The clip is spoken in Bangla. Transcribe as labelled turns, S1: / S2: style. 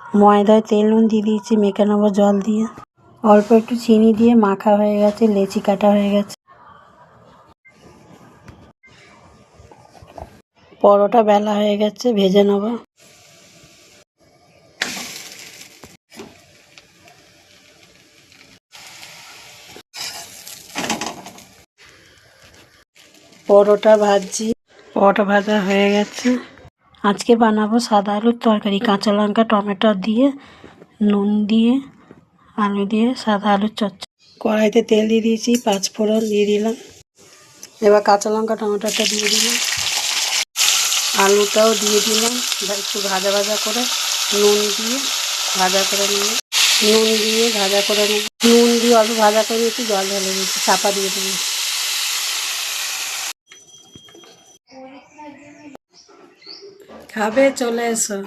S1: ময়দায় তেল নুন দিয়ে দিয়েছি, মেখে নেবো জল দিয়ে। অল্প একটু চিনি দিয়ে মাখা হয়ে গেছে, লেচি কাটা হয়ে গেছে। পরোটা বেলা হয়ে গেছে, ভেজে নেব। পরোটা ভাজছি, পরোটা ভাজা হয়ে গেছে। আজকে বানাবো সাদা আলুর তরকারি, কাঁচা লঙ্কা টমেটো দিয়ে, নুন দিয়ে, আলু দিয়ে সাদা আলুর চচ্চড়ি। কড়াইতে তেল দিয়ে দিয়েছি, 5 ফোড়ন দিয়ে দিলাম। এবার কাঁচা লঙ্কা টমেটোটা দিয়ে দিলাম, আলুটাও দিয়ে দিলাম। একটু ভাজা ভাজা করে নুন দিয়ে ভাজা করে নেব, নুন দিয়ে ভাজা করে নেব। নুন দিয়ে অল্প ভাজা করে নিয়েছি, জল ঢেলে দিয়েছি, চাপা দিয়ে দেবো। খাবে? চলে এসো।